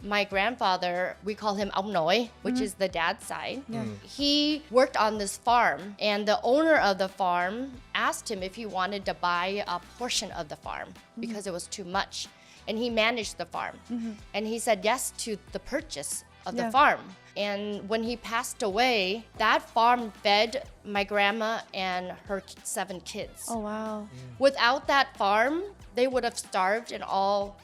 my grandfather, we call him ông nội, which is the dad's side. He worked on this farm, and the owner of the farm asked him if he wanted to buy a portion of the farm because it was too much. And he managed the farm. And he said yes to the purchase of the farm. And when he passed away, that farm fed my grandma and her 7 kids. Oh, wow. Without that farm, they would have starved and all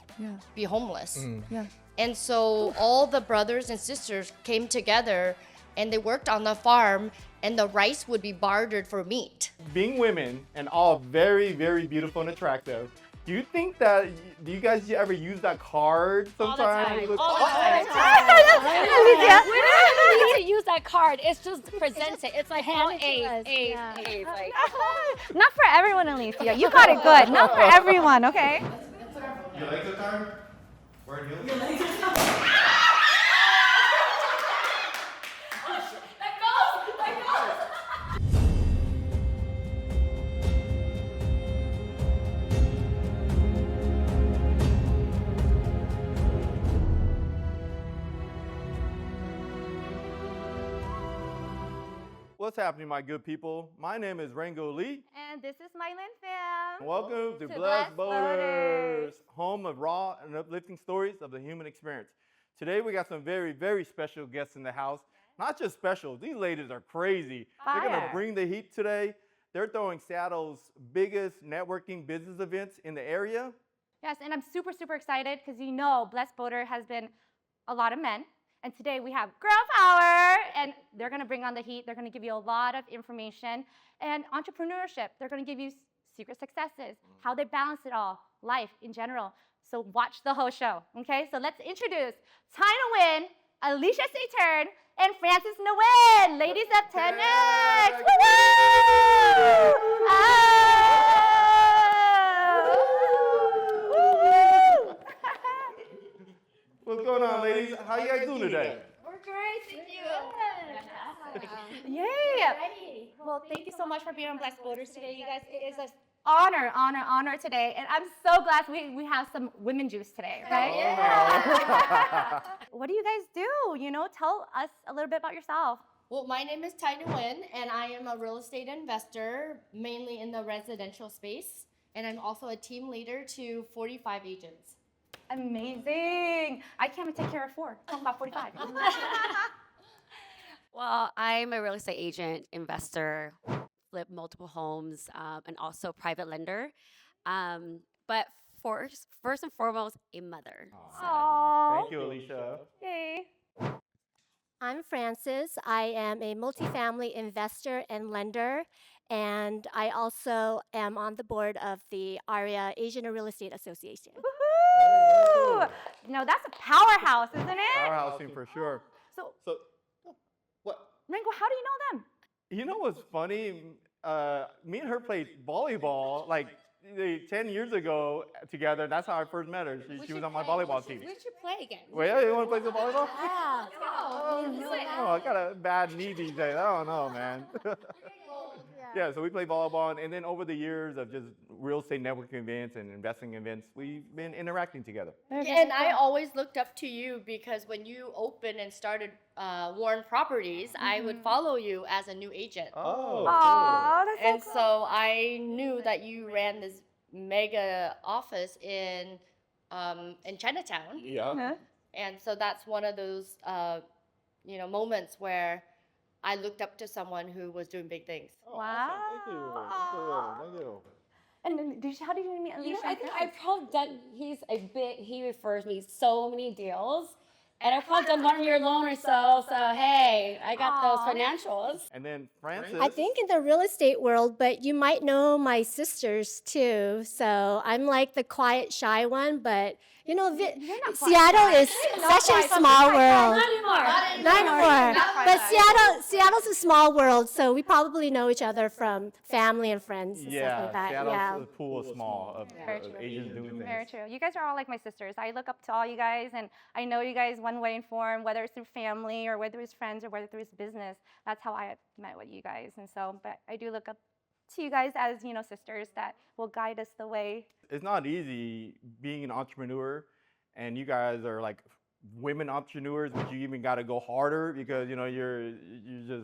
be homeless. Yeah. And so all the brothers and sisters came together and they worked on the farm, and the rice would be bartered for meat. Being women and all very, very beautiful and attractive, do you think that, do you guys ever use that card sometimes? All the time. We don't need to use that card. It's just present it. It's like all A's. Like. Not for everyone, Alicia. You got it good. Not for everyone, okay? You like the card? Where do you like What's happening, my good people? My name is Rango Lee. And this is Mylin Pham. Welcome to To Blessed Blessed Boaters, home of raw and uplifting stories of the human experience. Today we got some very, very special guests in the house. Not just special, these ladies are crazy. They're gonna Fire. bring the heat today. They're throwing Seattle's biggest networking business events in the area. Yes, and I'm super, super excited because you know Blessed Boater has been a lot of men. And today we have girl power, and they're gonna bring on the heat. They're gonna give you a lot of information. And entrepreneurship, they're gonna give you secret successes, how they balance it all, life in general. So watch the whole show, okay? So let's introduce Tina Nguyen, Alicia Saturn, and Frances Nguyen, ladies of 10X. Woo-hoo! Oh! What's going on, ladies? How you guys doing today? We're great, thank you. Yay! Well, thank you so much for being on Blessed Boaters today, you guys. It is an honor today, and I'm so glad we have some women juice today, right? Yeah. What do you guys do? You know, tell us a little bit about yourself. Well, my name is Tina Nguyen, and I am a real estate investor, mainly in the residential space. And I'm also a team leader to 45 agents. Amazing. I can't even take care of 4. Talk about 45. Well, I'm a real estate agent, investor, flip multiple homes, and also private lender. But first and foremost, a mother. Aww. Thank you, Alicia. Yay. I'm Frances. I am a multifamily investor and lender, and I also am on the board of the ARIA Asian Real Estate Association. Woohoo! No, that's a powerhouse, isn't it? Powerhousing for sure. So, What? Ringo, how do you know them? You know what's funny? Me and her played volleyball like 10 years ago together. That's how I first met her. She was on my volleyball team. We should play again. Well, yeah, you want to play some volleyball? Yeah. Oh, I got a bad knee these days. I don't know, man. Yeah, so we play volleyball, and then over the years of just real estate networking events and investing events, we've been interacting together. And I always looked up to you because when you opened and started Warren Properties, I would follow you as a new agent. Oh, Aw, that's And so so I knew that you ran this mega office in Chinatown. cool. Yeah. Huh? And so that's one of those moments where I looked up to someone who was doing big things. Oh, Wow. awesome. Thank you. And then how did you meet Alicia? You know, I think I've probably done, he refers me so many deals. And I've probably done 1 year loan or so. So, hey, I got those financials. And then Frances. I think in the real estate world, but you might know my sisters too. So I'm like the quiet, shy one, but you know, Seattle is such a small world. Not anymore. Not anymore. But Seattle's a small world, so we probably know each other from family and friends and stuff like that. Seattle's Yeah. a pool is small of Very true. Asians doing things. Very true. You guys are all like my sisters. I look up to all you guys, and I know you guys one way in form, whether it's through family or whether it's friends or whether it's business. That's how I met with you guys. And so, but I do look up to you guys as, you know, sisters that will guide us the way. It's not easy being an entrepreneur, and you guys are like women entrepreneurs, but you even got to go harder because you're just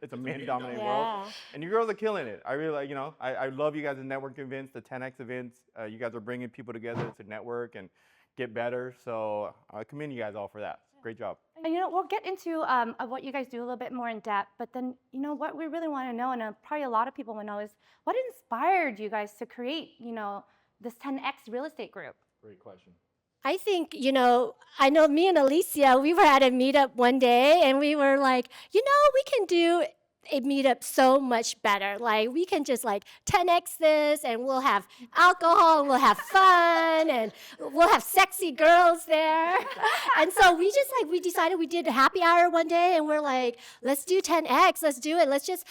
it's a man dominated world, and you girls are killing it. I really like I love you guys' network events, the 10x events. You guys are bringing people together to network and get better. So I commend you guys all for that. Great job. And we'll get into of what you guys do a little bit more in depth, but then what we really want to know, and probably a lot of people want to know, is what inspired you guys to create this 10x real estate group? Great question. I think, I know me and Alicia, we were at a meetup one day and we were like, we can do a meetup so much better. Like, we can just 10x this, and we'll have alcohol, and we'll have fun, and we'll have sexy girls there. And so we just we decided, we did a happy hour one day, and we're like, let's do 10x, let's do it. Let's just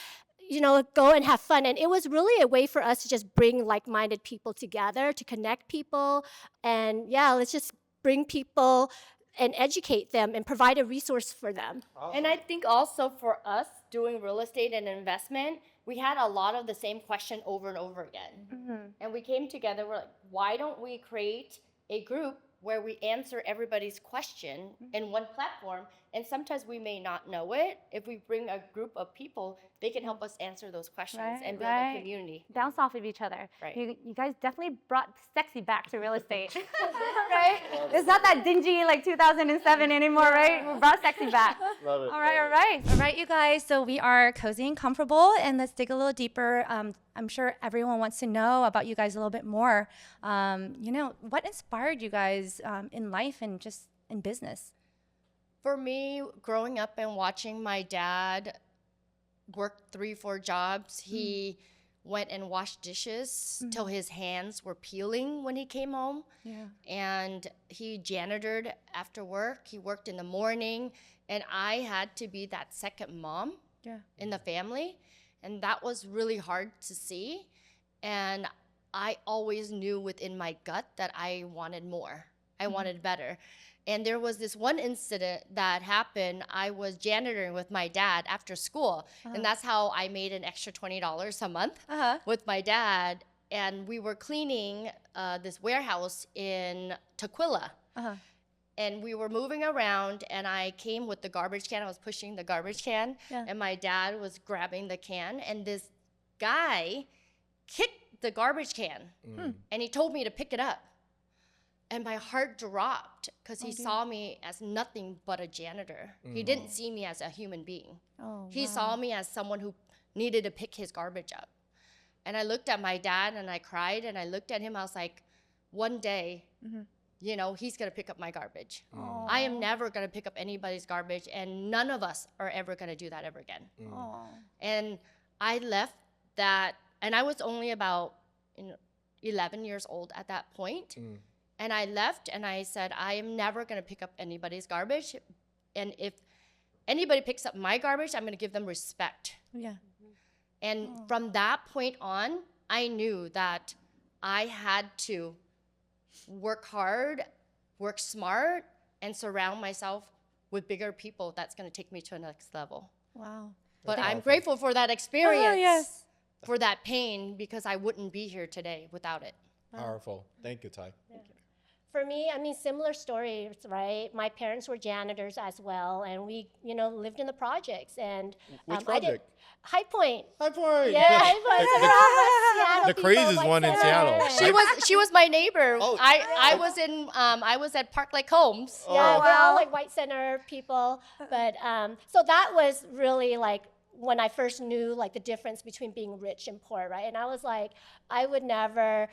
go and have fun. And it was really a way for us to just bring like-minded people together, to connect people. And let's just bring people and educate them and provide a resource for them. Awesome. And I think also for us doing real estate and investment, we had a lot of the same question over and over again. Mm-hmm. And we came together, we're like, why don't we create a group where we answer everybody's question in one platform? And sometimes we may not know it. If we bring a group of people, they can help us answer those questions and build a community. Bounce off of each other. Right. You guys definitely brought sexy back to real estate, right? It's not that dingy 2007 anymore, right? We brought sexy back. Love it. All right, you guys. So we are cozy and comfortable, and let's dig a little deeper. I'm sure everyone wants to know about you guys a little bit more. What inspired you guys in life and just in business? For me, growing up and watching my dad work 3-4 jobs, he went and washed dishes till his hands were peeling when he came home. Yeah. And he janitored after work. He worked in the morning, and I had to be that second mom in the family. And that was really hard to see. And I always knew within my gut that I wanted more. I wanted better. And there was this one incident that happened. I was janitoring with my dad after school. And that's how I made an extra $20 a month with my dad. And we were cleaning this warehouse in Tequila. And we were moving around, and I came with the garbage can. I was pushing the garbage can, and my dad was grabbing the can. And this guy kicked the garbage can, and he told me to pick it up. And my heart dropped because he saw me as nothing but a janitor. He didn't see me as a human being. He saw me as someone who needed to pick his garbage up. And I looked at my dad and I cried, and I looked at him. I was like, one day, he's going to pick up my garbage. I am never going to pick up anybody's garbage, and none of us are ever going to do that ever again. And I left that, and I was only about 11 years old at that point. And I left, and I said, I am never going to pick up anybody's garbage. And if anybody picks up my garbage, I'm going to give them respect. And from that point on, I knew that I had to work hard, work smart, and surround myself with bigger people. That's going to take me to the next level. Wow. But I'm grateful for that experience, for that pain, because I wouldn't be here today without it. Powerful. Thank you, Ty. Thank you. For me, similar stories, right? My parents were janitors as well, and we, lived in the projects. And Which project? High Point. High Point. Yeah, High Point. The craziest one in Seattle. She was my neighbor. Oh. I was at Park Lake Homes. Yeah, we're all White Center people. But so that was really when I first knew the difference between being rich and poor, right? And I was like, I would never,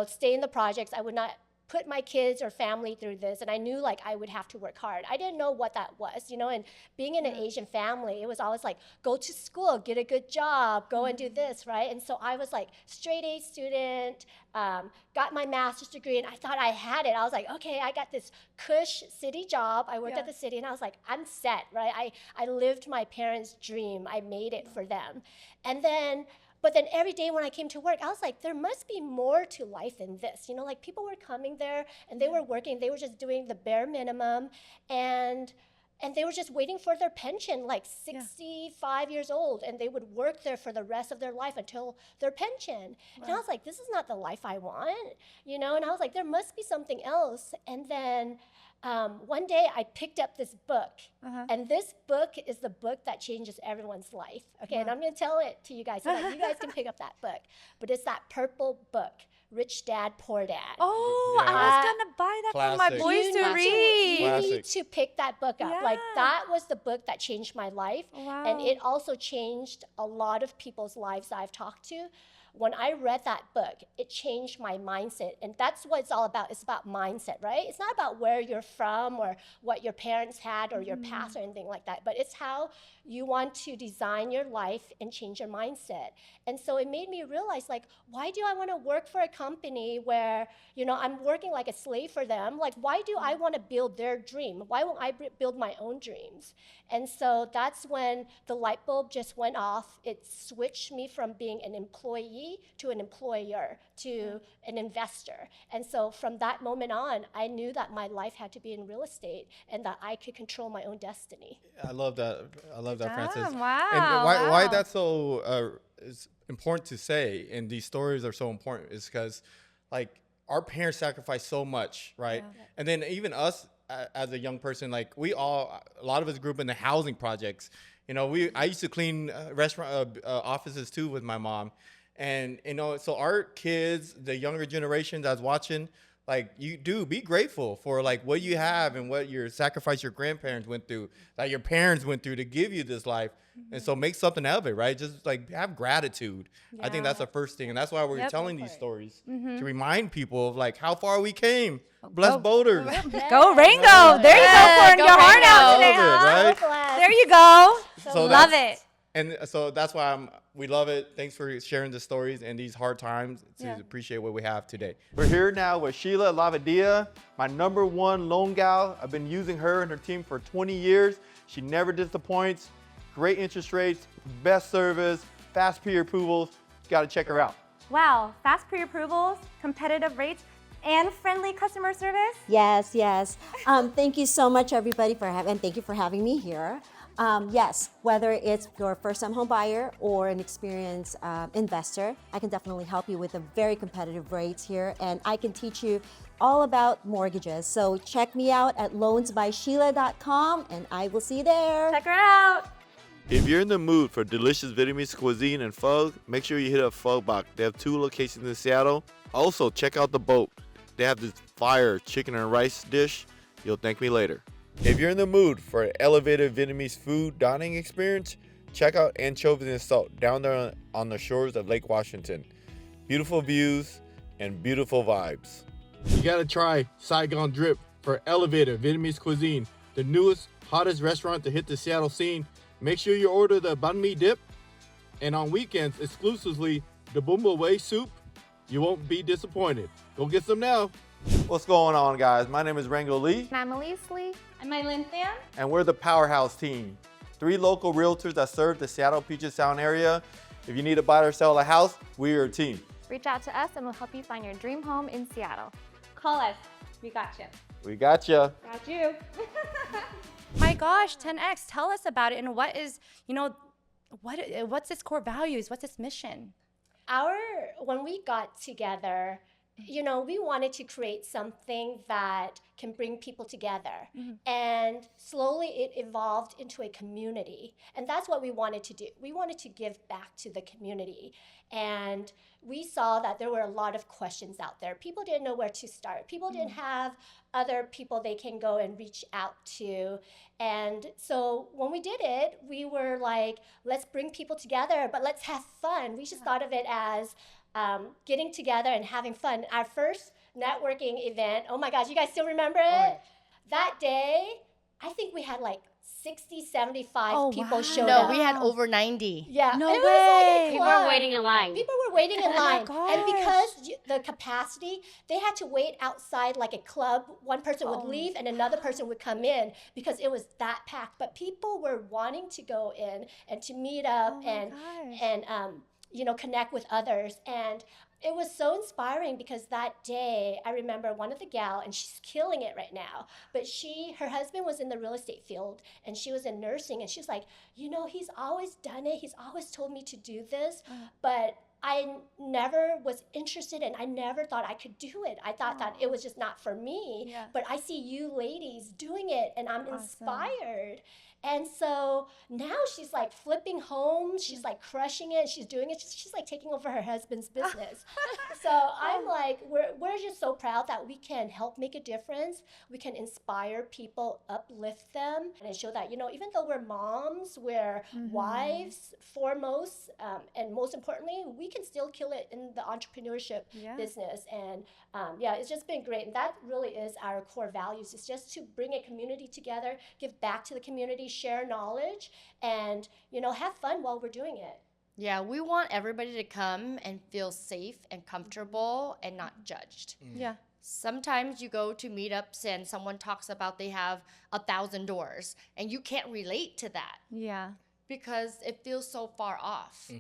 stay in the projects. I would not put my kids or family through this, and I knew I would have to work hard. I didn't know what that was, and being in an Asian family, it was always go to school, get a good job, go and do this, right? And so I was straight A student, got my master's degree, and I thought I had it. I was like, okay, I got this cush city job. I worked at the city, and I was like, I'm set, right? I lived my parents' dream. I made it for them. But then every day when I came to work, I was like, there must be more to life than this. People were coming there, and they were working. They were just doing the bare minimum, and they were just waiting for their pension, 65 years old, and they would work there for the rest of their life until their pension. And I was like, this is not the life I want, And I was like, there must be something else. And then one day I picked up this book, and this book is the book that changes everyone's life. Okay, and I'm going to tell it to you guys so that you guys can pick up that book. But it's that purple book, Rich Dad, Poor Dad. Oh, Yeah. I was going to buy that for my Classic. boys to You read. need to pick that book up. Like, Yeah. that was the book that changed my life. Wow. And it also changed a lot of people's lives that I've talked to. When I read that book, it changed my mindset. And that's what it's all about. It's about mindset, right? It's not about where you're from or what your parents had or your past or anything like that, but it's how you want to design your life and change your mindset. And so it made me realize, like, why do I want to work for a company where, you know, I'm working like a slave for them? Like, why do I want to build their dream? Why won't I build my own dreams? And so that's when the light bulb just went off. It switched me from being an employee to an employer to an investor. And so from that moment on, I knew that my life had to be in real estate and that I could control my own destiny. I love that. I love that, Francis. Wow. And why that's so is important to say, and these stories are so important, is because, like, our parents sacrificed so much, right? Yeah. And then even us as a young person, like, a lot of us grew up in the housing projects. You know, I used to clean restaurant offices too with my mom. And, you know, so our kids, the younger generation that's watching, like, you do be grateful for, like, what you have and what your sacrifice your grandparents went through, that your parents went through to give you this life. And so make something of it, right? Just, like, have gratitude. I think that's the first thing. And that's why we're telling these stories, to remind people of, like, how far we came. Bless Boulder. Go Rango. There you go, pouring go your heart out Rango. today, huh? Right? So glad. There you go. So Love that's- it. And so that's why we love it. Thanks for sharing the stories and these hard times to appreciate what we have today. We're here now with Sheila Lavadia, my #1 loan gal. I've been using her and her team for 20 years. She never disappoints. Great interest rates, best service, fast pre-approvals. You gotta check her out. Wow, fast pre-approvals, competitive rates, and friendly customer service. Yes, yes. Thank you so much, everybody, and thank you for having me here. Yes, whether it's your first-time home buyer or an experienced investor, I can definitely help you with a very competitive rates here, and I can teach you all about mortgages. So check me out at loansbysheila.com, and I will see you there. Check her out. If you're in the mood for delicious Vietnamese cuisine and pho, make sure you hit up Pho Bach. They have 2 locations in Seattle. Also, check out The Boat. They have this fire chicken and rice dish. You'll thank me later. If you're in the mood for an elevated Vietnamese food dining experience, check out Anchovies and Salt down there on the shores of Lake Washington. Beautiful views and beautiful vibes. You gotta try Saigon Drip for elevated Vietnamese cuisine, the newest, hottest restaurant to hit the Seattle scene. Make sure you order the banh mi dip, and on weekends, exclusively the Bum Bo Wei soup. You won't be disappointed. Go get some now. What's going on, guys? My name is Rango Lee, And I'm Elise Lee. And my Lynn Tham. and we're the Powerhouse team. 3 local realtors that serve the Seattle Puget Sound area. If you need to buy or sell a house, we're your team. Reach out to us and we'll help you find your dream home in Seattle. Call us. We got you. We got ya. Got you. My gosh, 10X, tell us about it and what is, what's its core values? What's its mission? When we got together, you know, we wanted to create something that can bring people together. And slowly it evolved into a community. And that's what we wanted to do. We wanted to give back to the community. And we saw that there were a lot of questions out there. People didn't know where to start. People didn't have other people they can go and reach out to. And so when we did it, we were like, let's bring people together, but let's have fun. We just thought of it as getting together and having fun. Our first networking event, oh my gosh, you guys still remember it? That day, I think we had like 60, 75 people showed No, up. we had over 90. Yeah, No it was way. like a People were club. waiting in line. People were waiting in line. gosh. And because the capacity, they had to wait outside like a club. One person would leave and another person would come in because it was that packed. But people were wanting to go in and to meet up and connect with others. And it was so inspiring because that day, I remember one of the gal, and she's killing it right now, but her husband was in the real estate field and she was in nursing, and she was like, he's always done it. He's always told me to do this, but I never was interested and I never thought I could do it. I thought that it was just not for me. Yeah. But I see you ladies doing it and I'm Awesome. inspired. And so now she's like flipping homes, she's like crushing it, she's doing it, she's like taking over her husband's business. So I'm like, we're just so proud that we can help make a difference. We can inspire people, uplift them, and show that, even though we're moms, we're wives foremost, and most importantly, we can still kill it in the entrepreneurship business. And it's just been great. And that really is our core values. It's just to bring a community together, give back to the community, share knowledge, and have fun while we're doing it. Yeah, we want everybody to come and feel safe and comfortable and not judged. Yeah. Sometimes you go to meetups and someone talks about they have 1,000 doors and you can't relate to that Yeah. because it feels so far off.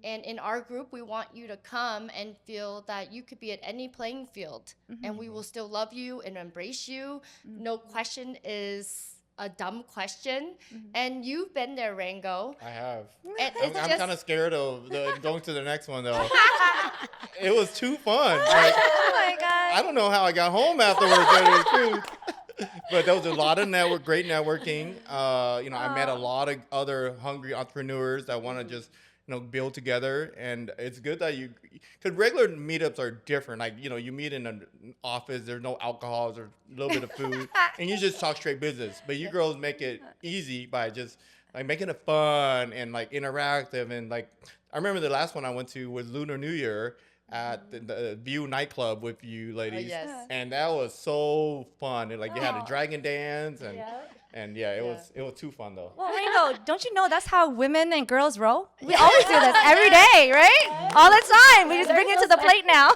And in our group, we want you to come and feel that you could be at any playing field and we will still love you and embrace you. No question is a dumb question. And you've been there, Rango. I have. And I'm it's kind of scared of going to the next one though. It was too fun. Like, Oh my God. I don't know how I got home afterwards. To tell you the truth. But there was a lot of great networking. I met a lot of other hungry entrepreneurs that want to just build together, and it's good that because regular meetups are different. Like you meet in an office, there's no alcohol, there's a little bit of food, and you just talk straight business. But you girls make it easy by just like making it fun and like interactive. And like I remember the last one I went to was Lunar New Year at the View nightclub with you ladies, yes. and that was so fun. And like you had a dragon dance, and it was too fun though. Well, Ringo, don't you know that's how women and girls roll? We always do this every day, right? All the time. We just bring it to the plate now.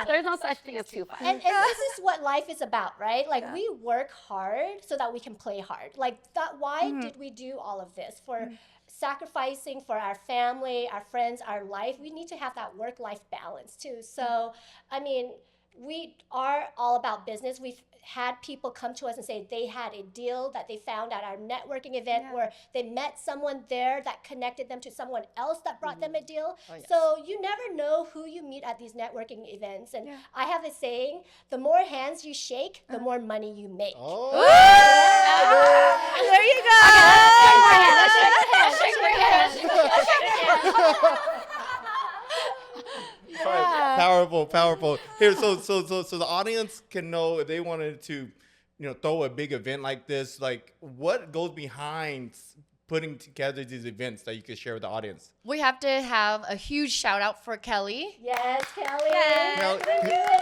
There's no such thing as too fun. And this is what life is about, right? Like we work hard so that we can play hard. Like that. Why did we do all of this? For sacrificing for our family, our friends, our life. We need to have that work-life balance too. So, I mean, we are all about business. We've had people come to us and say they had a deal that they found at our networking event where they met someone there that connected them to someone else that brought them a deal. Oh, yes. So you never know who you meet at these networking events. And I have a saying, the more hands you shake, the more money you make. Oh. There you go. Powerful. Here, so the audience can know if they wanted to, throw a big event like this. Like, what goes behind putting together these events that you could share with the audience? We have to have a huge shout out for Kelly. Yes, Kelly.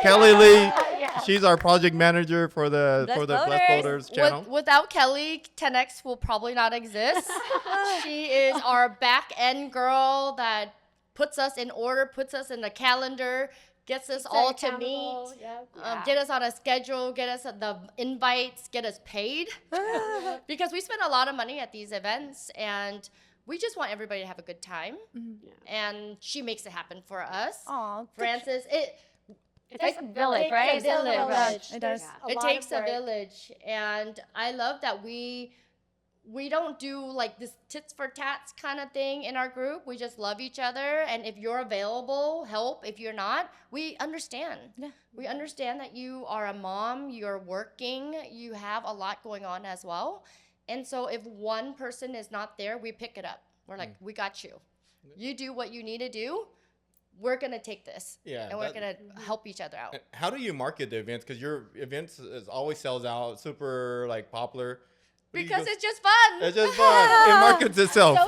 Kelly Lee, she's our project manager for the Blessed Boaters channel. Without Kelly, 10X will probably not exist. She is our back end girl that puts us in order, puts us in the calendar, gets us all to meet, get us on a schedule, get us the invites, get us paid. Because we spend a lot of money at these events and we just want everybody to have a good time. And she makes it happen for us. Aw, Francis, It takes a village, right? It takes a village. It does. It takes a village. And I love that we don't do like this tits for tats kind of thing in our group. We just love each other. And if you're available, help. If you're not, we understand. Yeah. We understand that you are a mom, you're working, you have a lot going on as well. And so if one person is not there, we pick it up. We're like, we got you. You do what you need to do. We're going to take this. And we're going to help each other out. How do you market the events? Because your events always sells out, super like popular. Because it's just fun. It's just fun. It markets itself.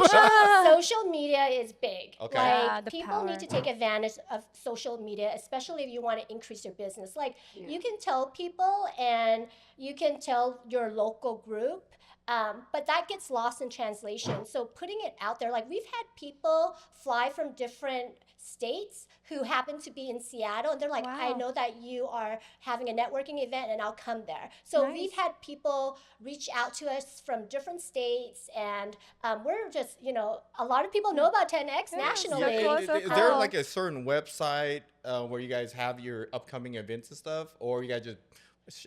Social media is big. Okay. Like the people need power. to take advantage of social media, especially if you want to increase your business. Like you can tell people and you can tell your local group, but that gets lost in translation. So putting it out there, like we've had people fly from different states who happen to be in Seattle, and they're like, I know that you are having a networking event and I'll come there. So we've had people reach out to us from different states, and we're just, a lot of people know about 10X nationally. Is there like a certain website where you guys have your upcoming events and stuff, or you guys just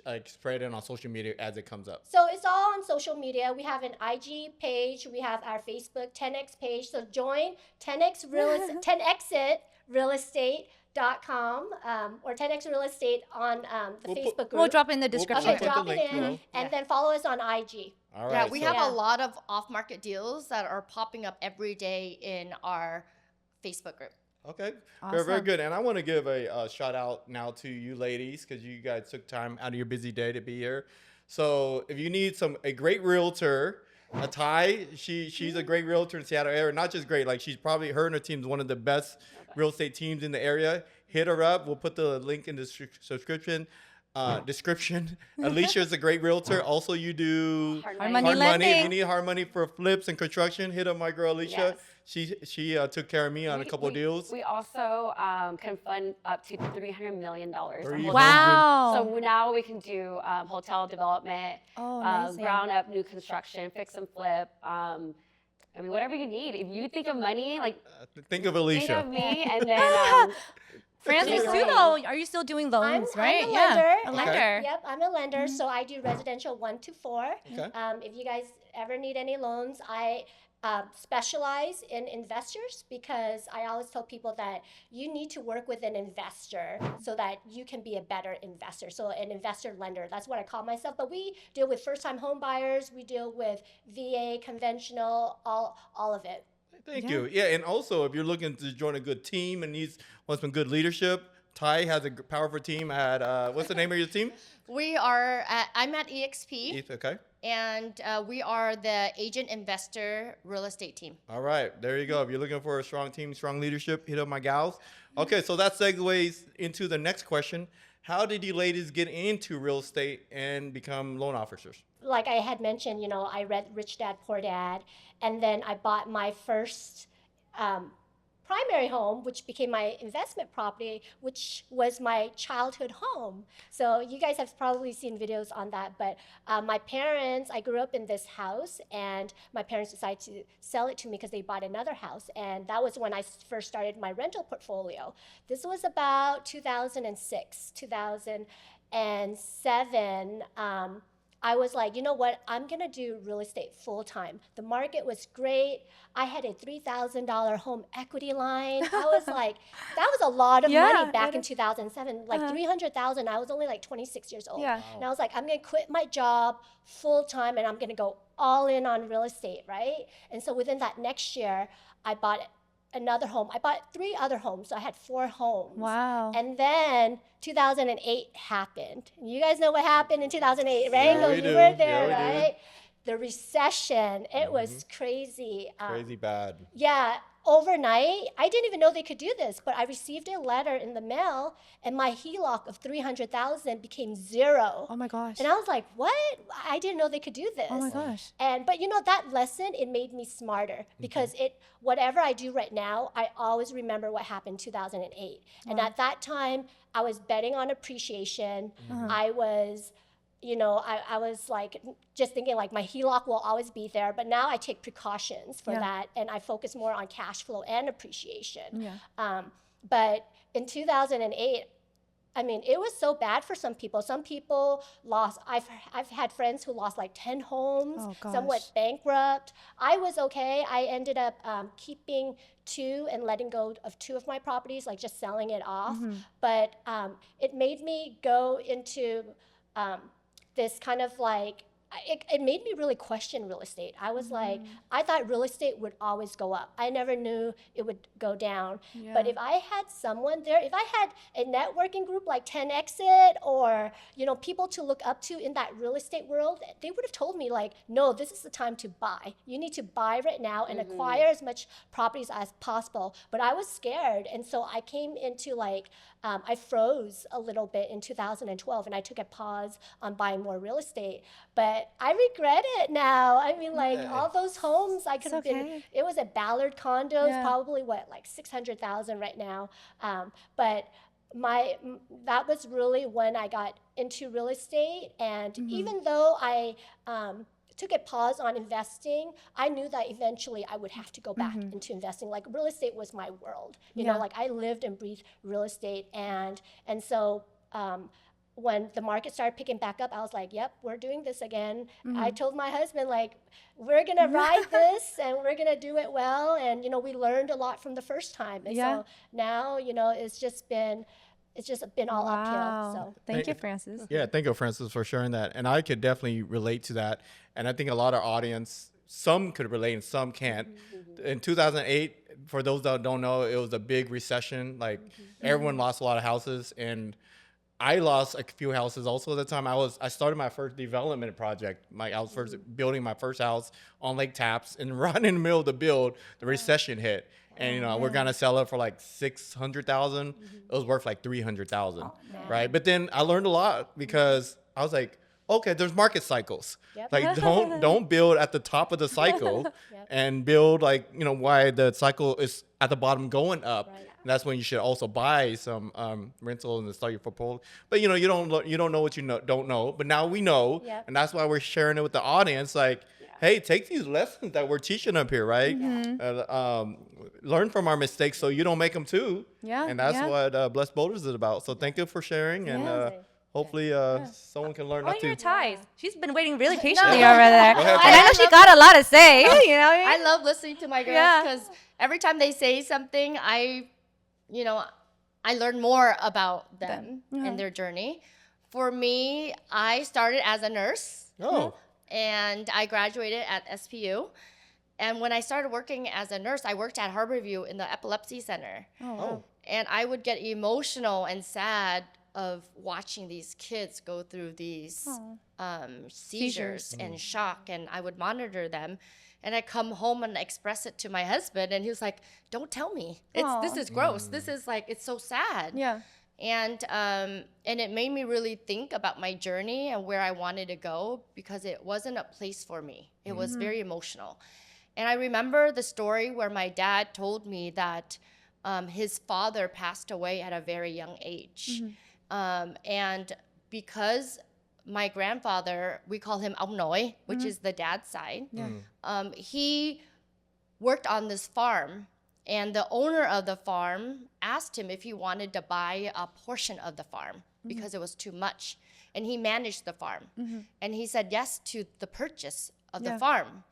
like spread it on social media as it comes up? So it's all on social media. We have an IG page. We have our Facebook 10X page. So join 10X Real 10Exit 10xrealestate.com or 10x real estate on the Facebook group. We'll drop it in the We'll description. Okay, put the drop link it in, below. and then follow us on IG. All Yeah, right. we so- have Yeah. a lot of off-market deals that are popping up every day in our Facebook group. Okay, very, very Awesome. good. And I want to give a shout out now to you ladies because you guys took time out of your busy day to be here. So if you need a great realtor, Ty, she's a great realtor in Seattle area. Not just great, like she's probably, her and her team is one of the best real estate teams in the area. Hit her up. We'll put the link in the description. Alicia is a great realtor. Also, you do Hard Hard money. money lending. If you need hard money for flips and construction, hit up my girl Alicia. Yes. She took care of me on a couple of deals. We also can fund up to $300 million. on 300. hotel. Wow. So now we can do hotel development, Oh, amazing. ground up new construction, fix and flip. I mean, whatever you need. If you think of money, like Think of think Alicia. of me, and then Francis She's too, great. though. Are you still doing loans, I'm right? a Yeah, lender. a lender. Yep, I'm a lender, so I do residential 1 to 4. Okay. If you guys ever need any loans, I specialize in investors because I always tell people that you need to work with an investor so that you can be a better investor. So an investor lender, that's what I call myself. But we deal with first-time home buyers, we deal with VA, conventional, all of it. Thank you. Yeah, and also if you're looking to join a good team and want some good leadership, Ty has a powerful team at what's the name of your team? I'm at EXP, Okay. and we are the agent investor real estate team. All right, there you go. If you're looking for a strong team, strong leadership, hit up my gals. Okay, so that segues into the next question. How did you ladies get into real estate and become loan officers? Like I had mentioned, I read Rich Dad, Poor Dad, and then I bought my first primary home, which became my investment property, which was my childhood home. So you guys have probably seen videos on that, but I grew up in this house, and my parents decided to sell it to me because they bought another house, and that was when I first started my rental portfolio. This was about 2006, 2007. I was like, you know what? I'm going to do real estate full time. The market was great. I had a $3,000 home equity line. I was like, that was a lot of money back in 2007. Like 300,000. I was only like 26 years old. Yeah. And I was like, I'm going to quit my job full time and I'm going to go all in on real estate, right? And so within that next year, I bought another home. I bought 3 other homes, so I had 4 homes. Wow. And then 2008 happened. You guys know what happened in 2008, right? Yeah, we you do. were there, Yeah, we do. right? The recession, it was crazy. Crazy bad. Yeah, overnight, I didn't even know they could do this, but I received a letter in the mail, and my HELOC of 300,000 became 0. Oh my gosh. And I was like, what? I didn't know they could do this. Oh my gosh. But that lesson, it made me smarter because whatever I do right now, I always remember what happened in 2008. And at that time, I was betting on appreciation. I was, I was like just thinking like my HELOC will always be there, but now I take precautions for that, and I focus more on cash flow and appreciation. Yeah. But in 2008, I mean, it was so bad for some people. Some people lost. I've had friends who lost like 10 homes. Oh, Some went gosh. bankrupt. I was okay. I ended up keeping 2 and letting go of 2 of my properties, like just selling it off. But it made me go into this kind of like, it made me really question real estate. I was like, I thought real estate would always go up. I never knew it would go down. But if I had someone there, if I had a networking group like 10 Exit or, people to look up to in that real estate world, they would have told me like, no, this is the time to buy. You need to buy right now and acquire as much properties as possible. But I was scared. And so I came into like, I froze a little bit in 2012 and I took a pause on buying more real estate. But I regret it now. I mean, like all those homes, I could have been, it was a Ballard condos, probably like 600,000 right now. But that was really when I got into real estate. And even though I took a pause on investing, I knew that eventually I would have to go back into investing. Like real estate was my world. You know, like I lived and breathed real estate. And so when the market started picking back up, I was like, yep, we're doing this again. I told my husband, like, we're going to ride this and we're going to do it well. And, we learned a lot from the first time. And so now, it's just been all uphill. So Thank you, Francis. Yeah, thank you, Francis, for sharing that. And I could definitely relate to that. And I think a lot of audience, some could relate and some can't. In 2008, for those that don't know, it was a big recession. Like everyone lost a lot of houses, and I lost a few houses also at the time. I started my first development project. I was first building my first house on Lake Tapps, and right in the middle of the build, the recession hit. And we're gonna sell it for like 600,000. It was worth like 300,000, right? But then I learned a lot because I was like, okay, there's market cycles. Like don't build at the top of the cycle, and build like why the cycle is at the bottom going up. And that's when you should also buy some rental and start your portfolio. But you don't know what you don't know. But now we know, and that's why we're sharing it with the audience. Like, hey, take these lessons that we're teaching up here, right? Learn from our mistakes so you don't make them too. And that's what Blessed Boulders is about. So thank you for sharing, and hopefully someone can learn Oh, not your to. ties. She's been waiting really patiently over there. ahead, And I know she got a lot to say. You know what I I mean? love listening to my girls because every time they say something, I learn more about them and their journey. For me, I started as a nurse. Oh. And I graduated at SPU. And when I started working as a nurse, I worked at Harborview in the epilepsy center. Oh. And I would get emotional and sad of watching these kids go through these seizures and shock, and I would monitor them. And I come home and express it to my husband, and he was like, "Don't tell me. This is gross. This is like, it's so sad." Yeah. And it made me really think about my journey and where I wanted to go, because it wasn't a place for me. It was very emotional. And I remember the story where my dad told me that his father passed away at a very young age. And because my grandfather, we call him ông nội, which is the dad's side, he worked on this farm. And the owner of the farm asked him if he wanted to buy a portion of the farm because it was too much. And he managed the farm. And he said yes to the purchase of the farm.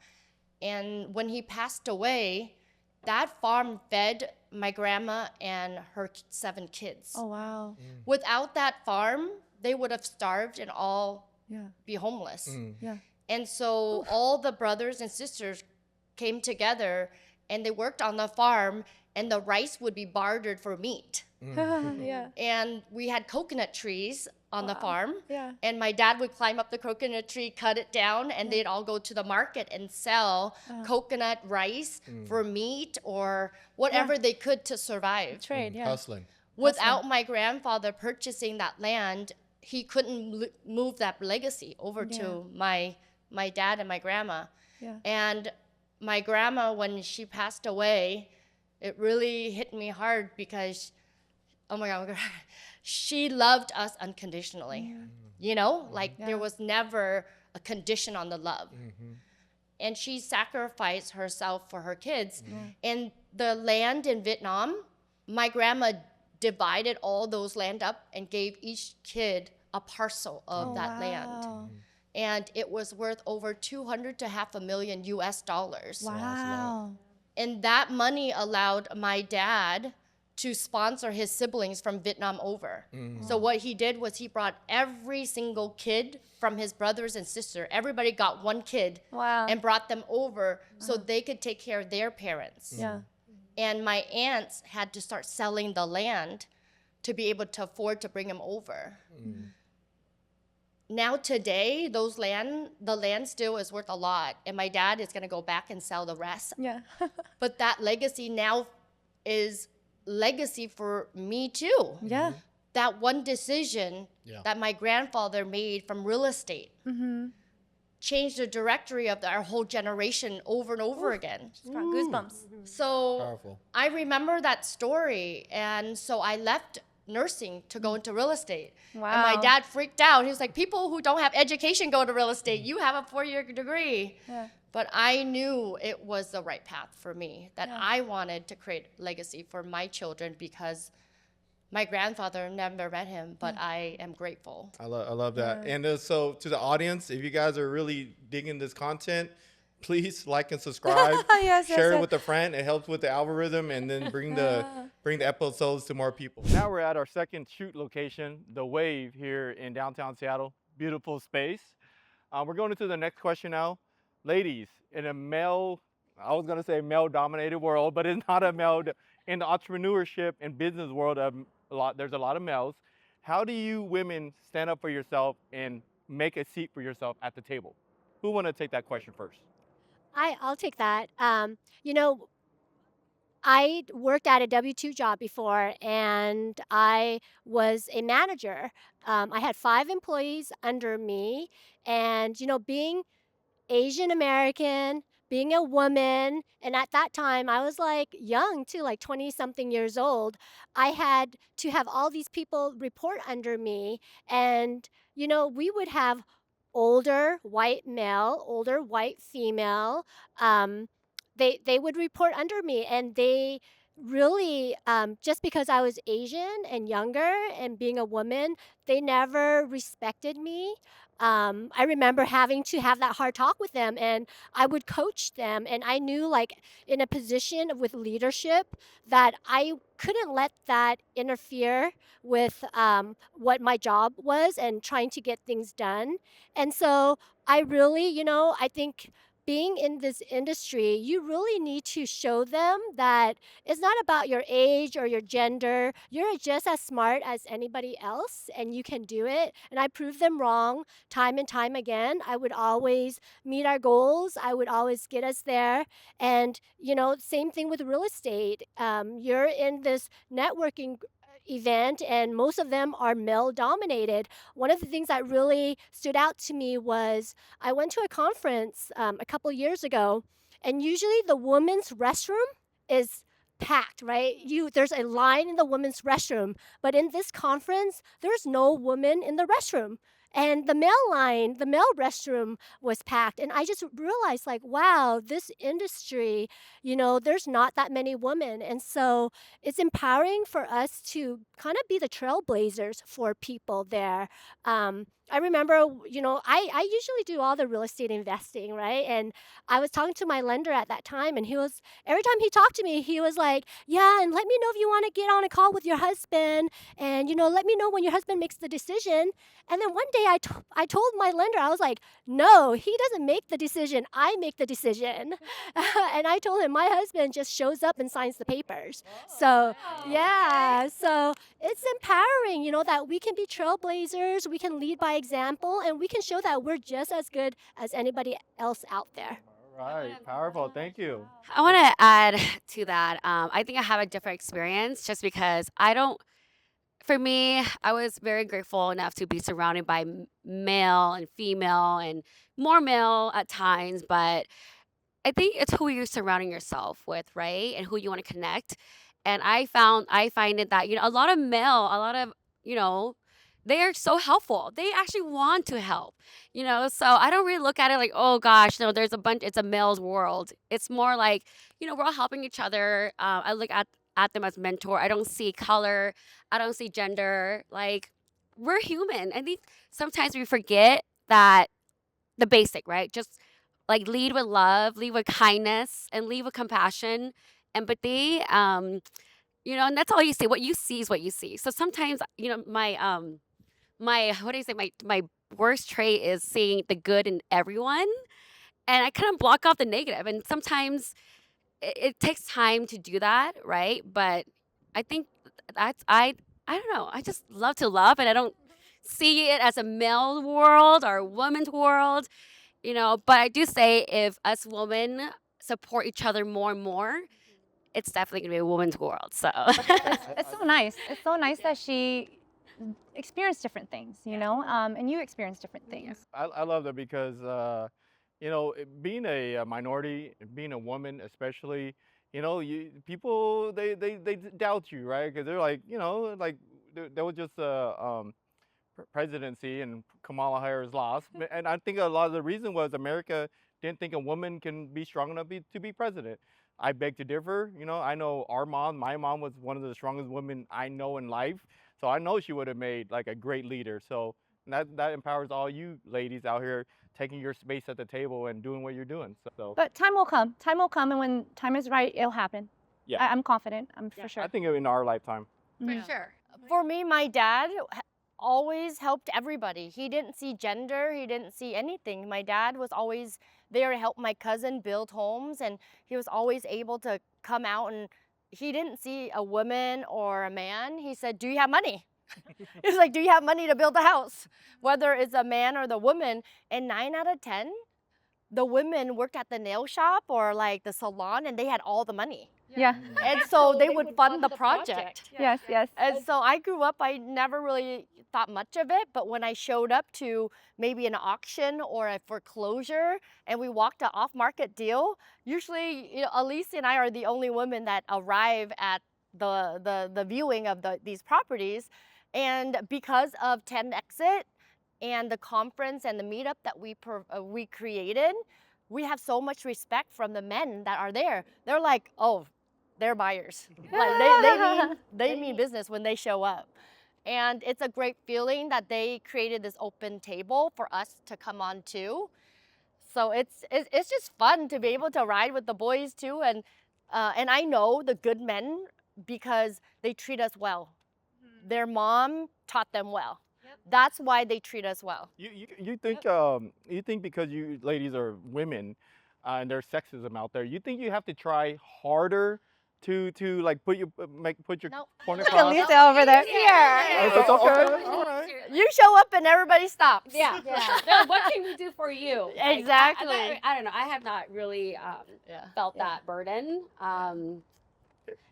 And when he passed away, that farm fed my grandma and her 7 kids. Oh, wow. Without that farm, they would have starved and all be homeless. And so all the brothers and sisters came together, and they worked on the farm, and the rice would be bartered for meat. And we had coconut trees on the farm. And my dad would climb up the coconut tree, cut it down, and they'd all go to the market and sell coconut rice for meat or whatever they could to survive. Trade, Hustling. Without my grandfather purchasing that land, he couldn't move that legacy over to my dad and my grandma. And my grandma, when she passed away, it really hit me hard because, oh my God, she loved us unconditionally. Like there was never a condition on the love. And she sacrificed herself for her kids. And the land in Vietnam, my grandma divided all those land up and gave each kid a parcel of that land. And it was worth over 200 to $500,000 US. Wow. And that money allowed my dad to sponsor his siblings from Vietnam over. So what he did was he brought every single kid from his brothers and sister. Everybody got one kid and brought them over so they could take care of their parents. And my aunts had to start selling the land to be able to afford to bring them over. Now today, the land still is worth a lot, and my dad is gonna go back and sell the rest. But that legacy now is legacy for me too. That one decision that my grandfather made from real estate changed the directory of our whole generation over and over again. Just got goosebumps. So Powerful. I remember that story, and so I left nursing to go into real estate. And my dad freaked out. He was like, people who don't have education go to real estate. You have a 4-year degree. But I knew it was the right path for me, that I wanted to create legacy for my children because My grandfather never met him, but I am grateful. I love that. And so to the audience, if you guys are really digging this content, please like and subscribe. Share it with a friend. It helps with the algorithm, and then bring the episodes to more people. Now we're at our second shoot location, The Wave, here in downtown Seattle. Beautiful space. We're going into the next question now. Ladies, in a I was gonna say male-dominated world, but it's not a in the entrepreneurship and business world, there's a lot of males. How do you women stand up for yourself and make a seat for yourself at the table? Who want to take that question first? I'll take that. You know, I worked at a W-2 job before, and I was a manager. I had 5 employees under me, and being Asian American, being a woman, and at that time I was like young too, like 20 something years old. I had to have all these people report under me, and we would have older white male, older white female. Um, they would report under me, and they really just because I was Asian and younger and being a woman, they never respected me. I remember having to have that hard talk with them, and I would coach them. And I knew, like, in a position with leadership, that I couldn't let that interfere with what my job was and trying to get things done. And so I really, I think being in this industry, you really need to show them that it's not about your age or your gender. You're just as smart as anybody else, and you can do it. And I proved them wrong time and time again. I would always meet our goals. I would always get us there. And, same thing with real estate. You're in this networking event, and most of them are male dominated. One of the things that really stood out to me was I went to a conference a couple years ago, and usually the women's restroom is packed, right? There's a line in the women's restroom, but in this conference, there's no woman in the restroom. And the male restroom was packed. And I just realized, like, wow, this industry, there's not that many women. And so it's empowering for us to kind of be the trailblazers for people there. I remember, I usually do all the real estate investing, right? And I was talking to my lender at that time, and every time he talked to me, he was like, yeah, and let me know if you want to get on a call with your husband, and, let me know when your husband makes the decision. And then one day I told my lender, I was like, no, he doesn't make the decision. I make the decision. And I told him my husband just shows up and signs the papers. So, yeah, so it's empowering, that we can be trailblazers, we can lead by example, and we can show that we're just as good as anybody else out there. All right, powerful. Thank you. I want to add to that. I think I have a different experience just because for me, I was very grateful enough to be surrounded by male and female and more male at times, but I think it's who you're surrounding yourself with, right? And who you want to connect. And I find it that, a lot of, they are so helpful. They actually want to help, so I don't really look at it like, oh gosh, no, it's a male's world. It's more like, we're all helping each other. I look at them as mentor. I don't see color. I don't see gender. Like, we're human. I think sometimes we forget that the basic, right? Just like lead with love, lead with kindness, and lead with compassion, empathy. And that's all you see. What you see is what you see. So sometimes, my what do you say? My worst trait is seeing the good in everyone, and I kind of block off the negative. And sometimes it takes time to do that, right? But I think I don't know. I just love to love, and I don't see it as a male world or a woman's world, But I do say if us women support each other more and more, it's definitely gonna be a woman's world. So it's so nice. It's so nice that she experienced different things, and you experienced different things. I love that because, being a minority, being a woman especially, people, they doubt you, right? Because they're like, they would just presidency and Kamala Harris lost. And I think a lot of the reason was America didn't think a woman can be strong enough to be president. I beg to differ. You know, I know my mom was one of the strongest women I know in life. So I know she would have made like a great leader. So that empowers all you ladies out here taking your space at the table and doing what you're doing. So But time will come. Time will come, and when time is right, it'll happen. yeah, I'm confident. I'm for sure. I think in our lifetime. For Yeah. sure. For me, my dad always helped everybody. He didn't see gender, he didn't see anything. My dad was always there to help my cousin build homes, and he was always able to come out, and he didn't see a woman or a man. He said, "Do you have money?" He's like, "Do you have money to build a house?" Whether it's a man or the woman. And 9 out of 10, the women worked at the nail shop or like the salon, and they had all the money. Yeah. And so they would fund the project. Yes. Yes. And so I grew up, I never really thought much of it, but when I showed up to maybe an auction or a foreclosure and we walked an off-market deal, usually, you know, Elise and I are the only women that arrive at the viewing of these properties. And because of 10 Exit and the conference and the meetup that we created, we have so much respect from the men that are there. They're like, oh, they're buyers. Like they mean business when they show up. And it's a great feeling that they created this open table for us to come on to. So it's just fun to be able to ride with the boys too. And I know the good men because they treat us well. Their mom taught them well. That's why they treat us well. You think because you ladies are women and there's sexism out there, you think you have to try harder to like put your No. point Look at across? Lisa over there. It's okay. All right. You show up and everybody stops. Yeah. Then what can we do for you? Like, Exactly. I don't know. I have not really felt that burden.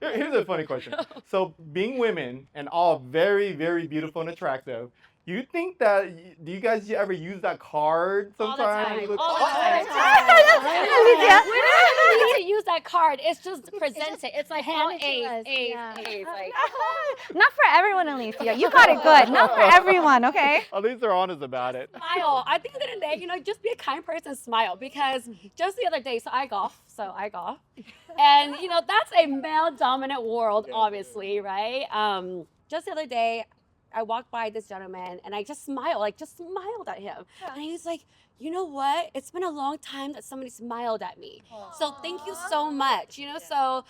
Here's a funny question. So, being women and all very, very beautiful and attractive, you think that do you guys ever use that card All the sometimes? time. All the time. We don't even need to use that card. It's just presented. It's like all hand it to A's, us. A's, Yeah. A's. Like, Not for everyone, Alicia. You got it good. Not for everyone, okay? At least they're honest about it. smile. I think at the end of the day, just be a kind person, smile. Because just the other day, so I golf. And, that's a male-dominant world, obviously, right? Just the other day, I walked by this gentleman and I just smiled at him. And he was like, you know what? It's been a long time that somebody smiled at me. So thank you so much. So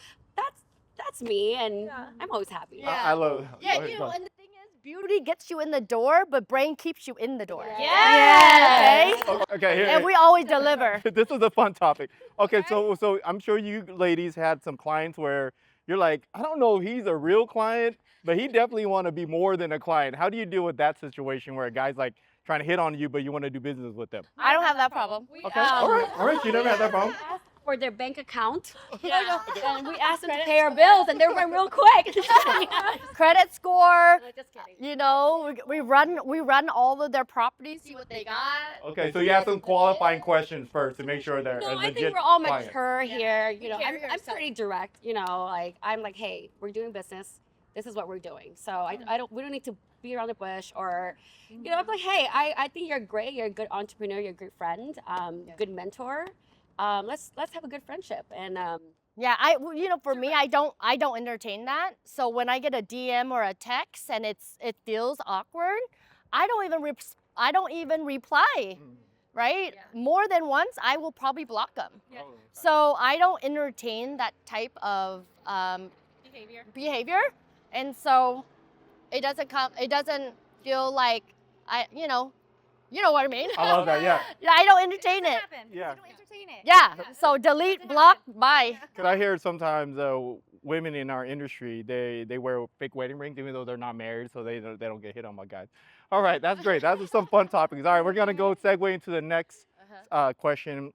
that's me, and I'm always happy. I love. Yeah, go ahead. and the thing is, beauty gets you in the door, but brain keeps you in the door. Yeah. Okay? Okay, here. And we always deliver. This is a fun topic. Okay, so I'm sure you ladies had some clients where you're like, I don't know if he's a real client, but he definitely want to be more than a client. How do you deal with that situation where a guy's like trying to hit on you, but you want to do business with them? I don't have that problem. Okay, all right, you never had that problem. For their bank account. And we asked them to pay our bills, and they went real quick. Credit score, Just kidding. we run all of their properties, see what they got. Okay, so you have some qualifying questions first to make sure they're No, a I legit think we're all client. mature here. carry I'm pretty direct. I'm like, hey, we're doing business. This is what we're doing. So we don't need to beat around the bush or, I'm like, hey, I think you're great. You're a good entrepreneur. You're a great friend. Good mentor. Let's have a good friendship. And Yeah, for me, I don't entertain that. So when I get a DM or a text and it feels awkward, I don't even reply. Right? More than once, I will probably block them. So I don't entertain that type of behavior, and so it doesn't feel like you know what I mean. I love that, yeah. Yeah, I don't entertain it. Yeah. Yeah, so delete, block, bye. Because I hear sometimes women in our industry, they wear fake wedding rings even though they're not married, so they don't get hit on by guys. All right, that's great. That's some fun topics. All right, we're gonna go segue into the next question.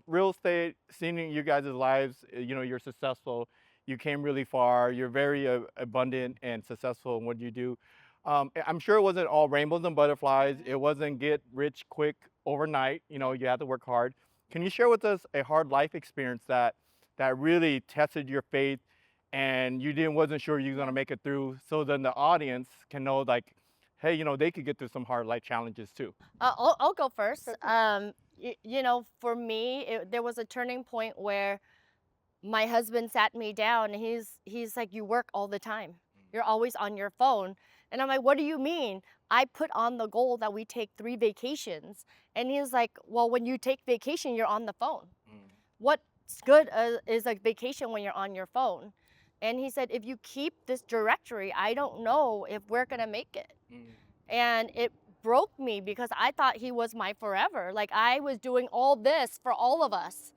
Real estate, seeing you guys' lives, you're successful. You came really far. You're very abundant and successful in what you do. I'm sure it wasn't all rainbows and butterflies. It wasn't get rich quick overnight. You had to work hard. Can you share with us a hard life experience that really tested your faith and you wasn't sure you were gonna make it through, so then the audience can know, like, hey, they could get through some hard life challenges too? I'll go first. For me, there was a turning point where my husband sat me down and he's like, you work all the time. You're always on your phone. And I'm like, what do you mean? I put on the goal that we take 3 vacations. And he's like, well, when you take vacation, you're on the phone. What's good is a vacation when you're on your phone. And he said, if you keep this directory, I don't know if we're gonna make it. And it broke me because I thought he was my forever. Like I was doing all this for all of us.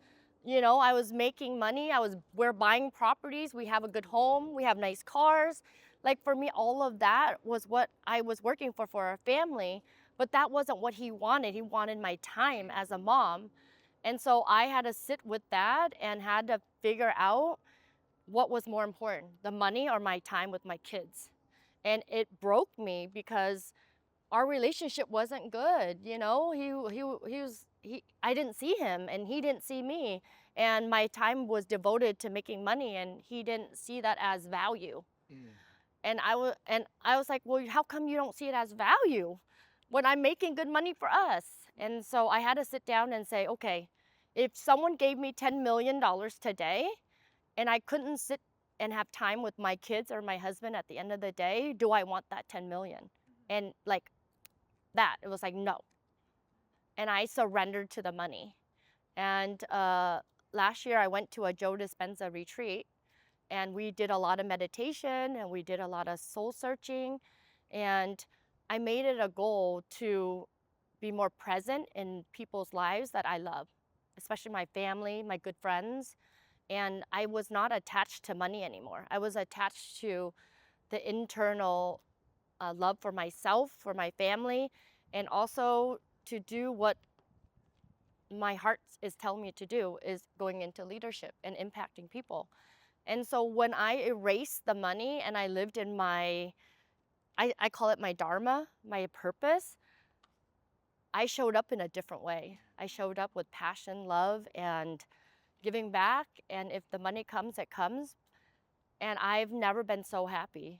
I was making money. We're buying properties. We have a good home. We have nice cars. Like for me, all of that was what I was working for our family. But that wasn't what he wanted. He wanted my time as a mom. And so I had to sit with that and had to figure out what was more important, the money or my time with my kids. And it broke me because our relationship wasn't good. I didn't see him and he didn't see me. And my time was devoted to making money and he didn't see that as value. And I was like, well, how come you don't see it as value when I'm making good money for us? And so I had to sit down and say, okay, if someone gave me $10 million today and I couldn't sit and have time with my kids or my husband at the end of the day, do I want that 10 million? And like that, it was like, no. And I surrendered to the money. And last year I went to a Joe Dispenza retreat and we did a lot of meditation and we did a lot of soul searching. And I made it a goal to be more present in people's lives that I love, especially my family, my good friends. And I was not attached to money anymore. I was attached to the internal love for myself, for my family, and also to do what my heart is telling me to do, is going into leadership and impacting people. And so when I erased the money and I lived in I call it my dharma, my purpose, I showed up in a different way. I showed up with passion, love, and giving back. And if the money comes, it comes. And I've never been so happy.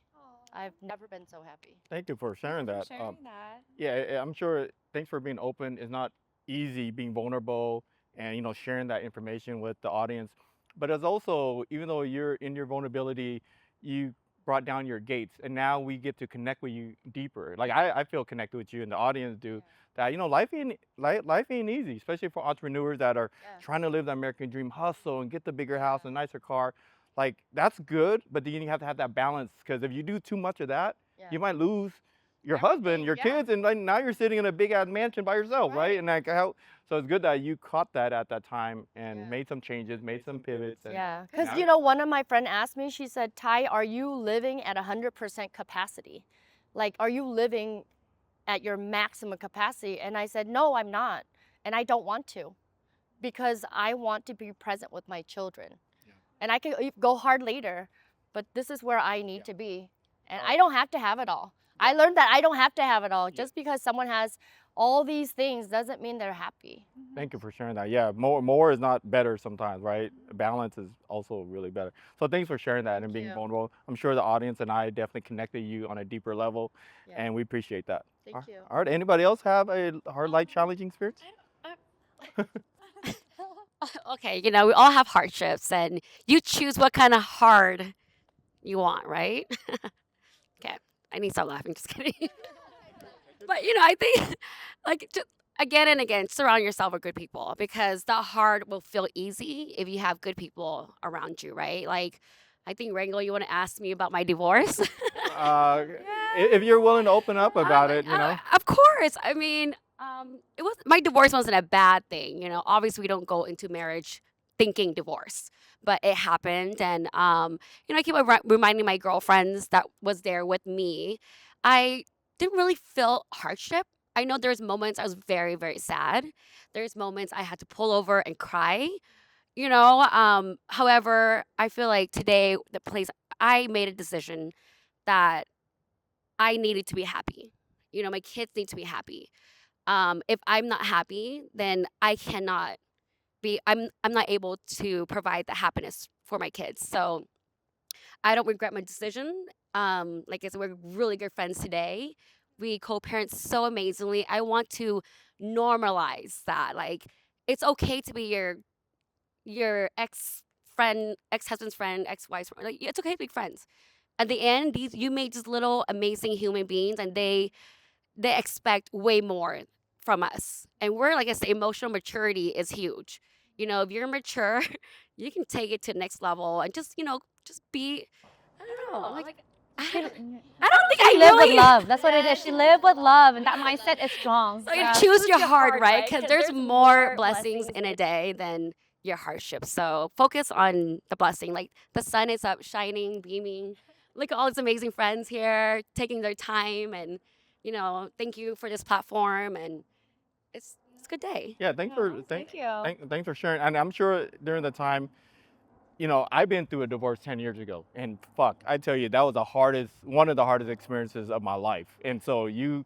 I've never been so happy. Thank you for sharing that. Sharing that. Yeah, I'm sure. Thanks for being open. It's not easy being vulnerable and sharing that information with the audience. But it's also, even though you're in your vulnerability, you brought down your gates, and now we get to connect with you deeper. Like I feel connected with you, and the audience do. That life ain't easy, especially for entrepreneurs that are trying to live the American dream, hustle and get the bigger house and nicer car. Like that's good, but then you have to have that balance, because if you do too much of that, you might lose your husband, your kids, and like now you're sitting in a big ass mansion by yourself, right? And like so it's good that you caught that at that time and made some changes, made some pivots. And because one of my friends asked me, she said, Ty, are you living at 100% capacity? Like, are you living at your maximum capacity? And I said, no, I'm not. And I don't want to, because I want to be present with my children. And I can go hard later, but this is where I need to be. And I don't have to have it all. I learned that I don't have to have it all. Just because someone has all these things doesn't mean they're happy. Thank you for sharing that. Yeah, more is not better sometimes, right? Balance is also really better. So thanks for sharing that and being vulnerable. I'm sure the audience and I definitely connected you on a deeper level, and we appreciate that. Thank you. All right, anybody else have a hard life challenging experience? Okay, we all have hardships, and you choose what kind of hard you want, right? Okay, I need to stop laughing. Just kidding. But I think, like, just again and again, surround yourself with good people, because the hard will feel easy if you have good people around you, right? Like, I think Rango, you want to ask me about my divorce? If you're willing to open up about it, Of course. I mean, my divorce wasn't a bad thing. Obviously we don't go into marriage thinking divorce, but it happened. And, I keep reminding my girlfriends that was there with me, I didn't really feel hardship. I know there's moments I was very, very sad. There's moments I had to pull over and cry, however, I feel like today, I made a decision that I needed to be happy. My kids need to be happy. If I'm not happy, then I'm not able to provide the happiness for my kids. So I don't regret my decision. Like I said, we're really good friends today. We co-parent so amazingly. I want to normalize that. Like, it's okay to be your ex-husband's friend, ex-wife's friend. Like, it's okay to be friends. At the end, you made these little amazing human beings, and they expect way more from us. And we're, like I say, emotional maturity is huge. You know, if you're mature, you can take it to the next level and just, just be, I don't know, like, I don't think I She lived really with love. That's what it is. She lived with love, and that mindset is strong. So you choose your heart, right? Because there's more blessings in a day than your hardship. So focus on the blessing. Like, the sun is up, shining, beaming. Look at all these amazing friends here taking their time, and thank you for this platform. And it's a good day. Yeah, thanks for thank you. thanks for sharing. And I'm sure during the time, I've been through a divorce 10 years ago, and fuck, I tell you, that was one of the hardest experiences of my life. And so you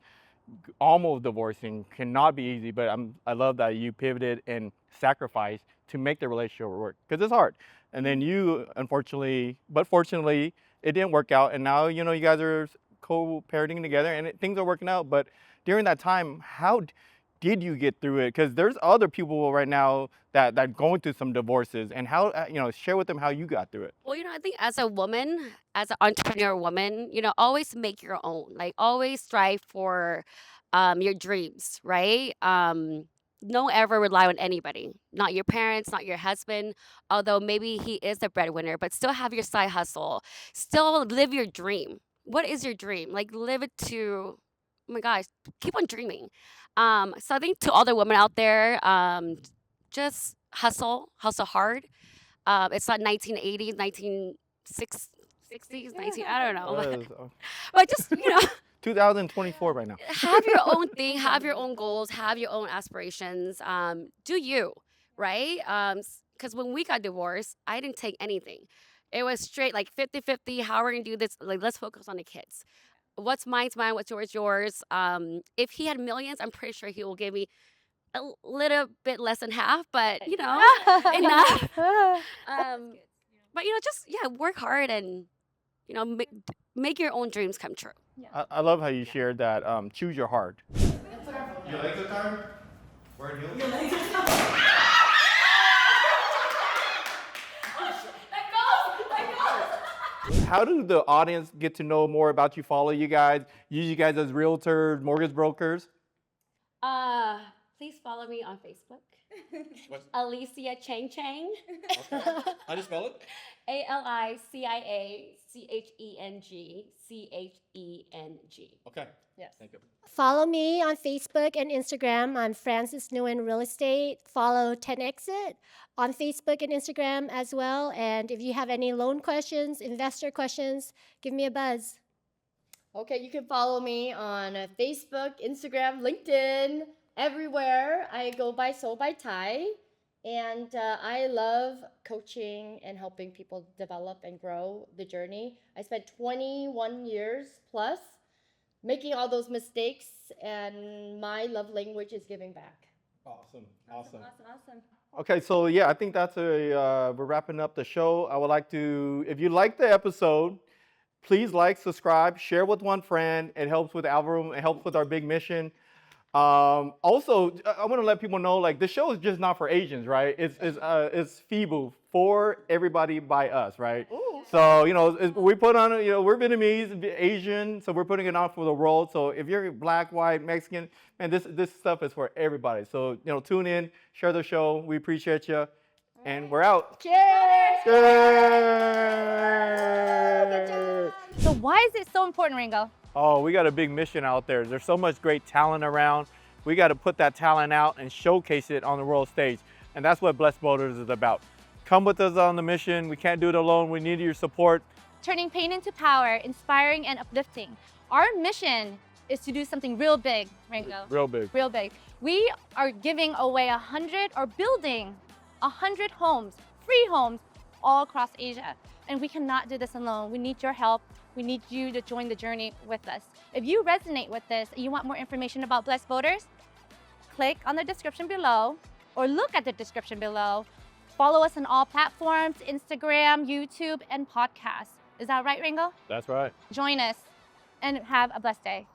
almost divorcing cannot be easy, but I love that you pivoted and sacrificed to make the relationship work, because it's hard. And then you, unfortunately, but fortunately, it didn't work out. And now, you guys are co-parenting together, and things are working out. But during that time, how did you get through it? Because there's other people right now that are going through some divorces, and how, share with them how you got through it. Well, I think as a woman, as an entrepreneur woman, always make your own. Like, always strive for your dreams, right? Don't ever rely on anybody, not your parents, not your husband, although maybe he is the breadwinner, but still have your side hustle. Still live your dream. What is your dream? Like, live it to, oh my gosh, keep on dreaming. So I think to all the women out there, just hustle hard. It's not 1980s, 1960s, I don't know. But just, 2024 right now. Have your own thing, have your own goals, have your own aspirations. Do you, right? Because when we got divorced, I didn't take anything. It was straight like 50-50. How are we going to do this? Like, let's focus on the kids. What's mine's mine, what's yours. If he had millions, I'm pretty sure he will give me a little bit less than half, but enough. But work hard and make your own dreams come true. I love how you shared that. Choose your heart. Your legs are tired? Wearing heels? Your legs are tired. How do the audience get to know more about you, follow you guys, use you guys as realtors, mortgage brokers? Please follow me on Facebook. Alicia Chang. Okay. How do you spell it? ALICIACHENG. Okay. Yes. Thank you. Follow me on Facebook and Instagram. I'm Francis Nguyen Real Estate. Follow 10Exit on Facebook and Instagram as well. And if you have any loan questions, investor questions, give me a buzz. Okay, you can follow me on Facebook, Instagram, LinkedIn, everywhere. I go by Soul by Thai. And I love coaching and helping people develop and grow the journey. I spent 21 years plus making all those mistakes, and my love language is giving back. Awesome. Okay, so I think that's we're wrapping up the show. I would like to, if you like the episode, please like, subscribe, share with one friend. It helps with the algorithm. It helps with our big mission. Also, I want to let people know, like, the show is just not for Asians, right? It's FIBU, for everybody by us, right? Ooh. So, we put on, we're Vietnamese, Asian, so we're putting it on for the world. So if you're black, white, Mexican, man, this stuff is for everybody. So, tune in, share the show. We appreciate you. And we're out. Cheers! Cheers! So why is it so important, Ringo? Oh, we got a big mission out there. There's so much great talent around. We got to put that talent out and showcase it on the world stage. And that's what Blessed Builders is about. Come with us on the mission. We can't do it alone. We need your support. Turning pain into power, inspiring and uplifting. Our mission is to do something real big, Ringo. Real big. Real big. We are giving away 100 or building 100 homes, free homes, all across Asia. And we cannot do this alone. We need your help. We need you to join the journey with us. If you resonate with this and you want more information about Blessed Voters, click on the description below or look at the description below. Follow us on all platforms, Instagram, YouTube, and podcasts. Is that right, Ringo? That's right. Join us and have a blessed day.